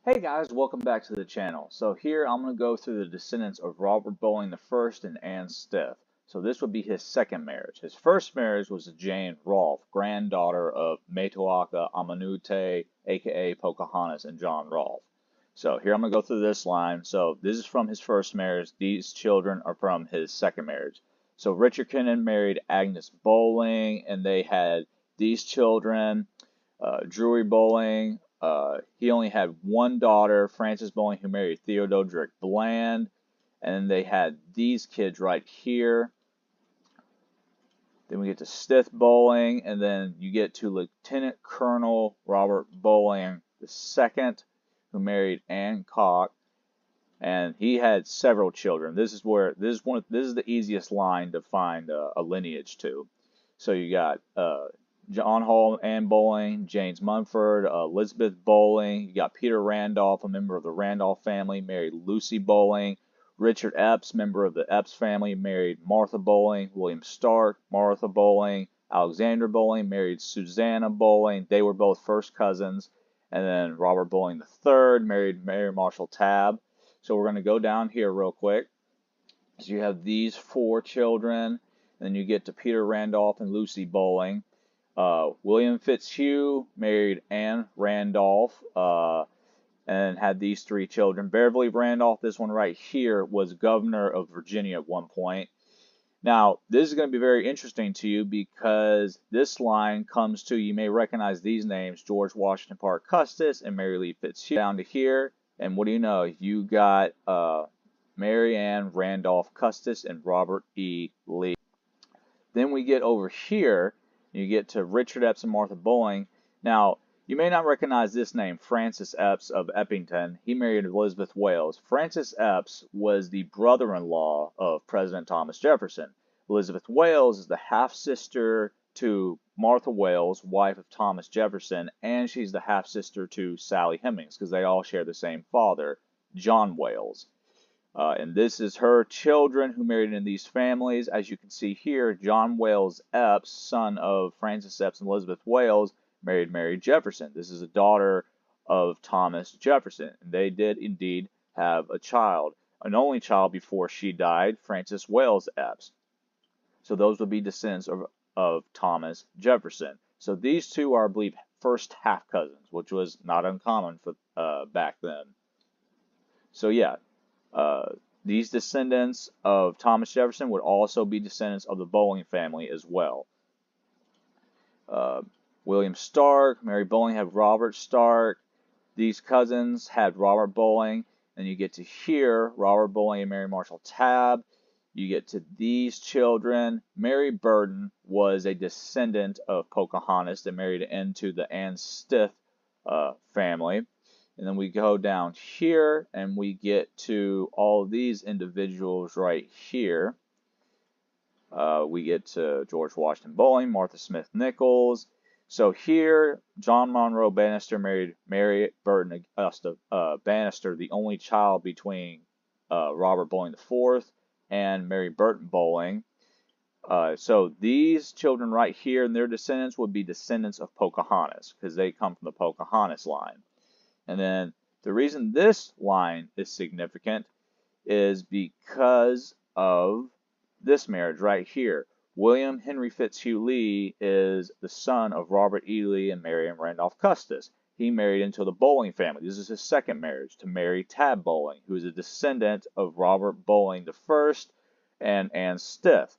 Hey guys, welcome back to the channel. So here I'm going to go through the descendants of Robert Bowling I and Anne Stith. So this would be his second marriage. His first marriage was to Jane Rolfe, granddaughter of Metoaka Amanute, aka Pocahontas, and John Rolfe. So here I'm going to go through this line. So this is from his first marriage. These children are from his second marriage. So Richard Kennan married Agnes Bowling, and they had these children. Drury Bowling. He only had one daughter, Frances Bowling, who married Theodoric Bland. And then they had these kids right here. Then we get to Stith Bowling, and then you get to Lieutenant Colonel Robert Bowling II, who married Anne Cock, and he had several children. This is the easiest line to find a lineage to. So you got John Hall, Anne Bowling, James Munford, Elizabeth Bowling. You got Peter Randolph, a member of the Randolph family, married Lucy Bowling. Richard Epps, member of the Epps family, married Martha Bowling. William Stark, Martha Bowling. Alexander Bowling married Susanna Bowling. They were both first cousins. And then Robert Bowling III married Mary Marshall Tabb. So we're going to go down here real quick. So you have these four children. And then you get to Peter Randolph and Lucy Bowling. William Fitzhugh married Anne Randolph and had these three children. Beverly Randolph, this one right here, was governor of Virginia at one point. Now, this is going to be very interesting to you because this line comes to, you may recognize these names, George Washington Parke Custis and Mary Lee Fitzhugh, down to here. And what do you know? You got Mary Ann Randolph Custis and Robert E. Lee. Then we get over here. You get to Richard Epps and Martha Bowling. Now, you may not recognize this name, Francis Epps of Eppington. He married Elizabeth Wales. Francis Epps was the brother-in-law of President Thomas Jefferson. Elizabeth Wales is the half-sister to Martha Wales, wife of Thomas Jefferson, and she's the half-sister to Sally Hemings because they all share the same father, John Wales. And this is her children who married in these families. As you can see here, John Wales Epps, son of Francis Epps and Elizabeth Wales, married Mary Jefferson. This is a daughter of Thomas Jefferson. And they did indeed have a child, an only child before she died, Francis Wales Epps. So those would be descendants of Thomas Jefferson. So these two are, I believe, first half cousins, which was not uncommon for back then. So yeah. These descendants of Thomas Jefferson would also be descendants of the Bowling family as well. William Stark, Mary Bowling had Robert Stark. These cousins had Robert Bowling. And you get to here, Robert Bowling and Mary Marshall Tabb. You get to these children. Mary Burton was a descendant of Pocahontas that married into the Anne Stith family. And then we go down here and we get to all of these individuals right here. We get to George Washington Bowling, Martha Smith Nichols. So here, John Monroe Bannister married Mary Burton Augusta Bannister, the only child between Robert Bowling IV and Mary Burton Bowling. So these children right here and their descendants would be descendants of Pocahontas because they come from the Pocahontas line. And then the reason this line is significant is because of this marriage right here. William Henry Fitzhugh Lee is the son of Robert E. Lee and Mary Ann Randolph Custis. He married into the Bowling family. This is his second marriage to Mary Tabb Bowling, who is a descendant of Robert Bowling I and Anne Stith.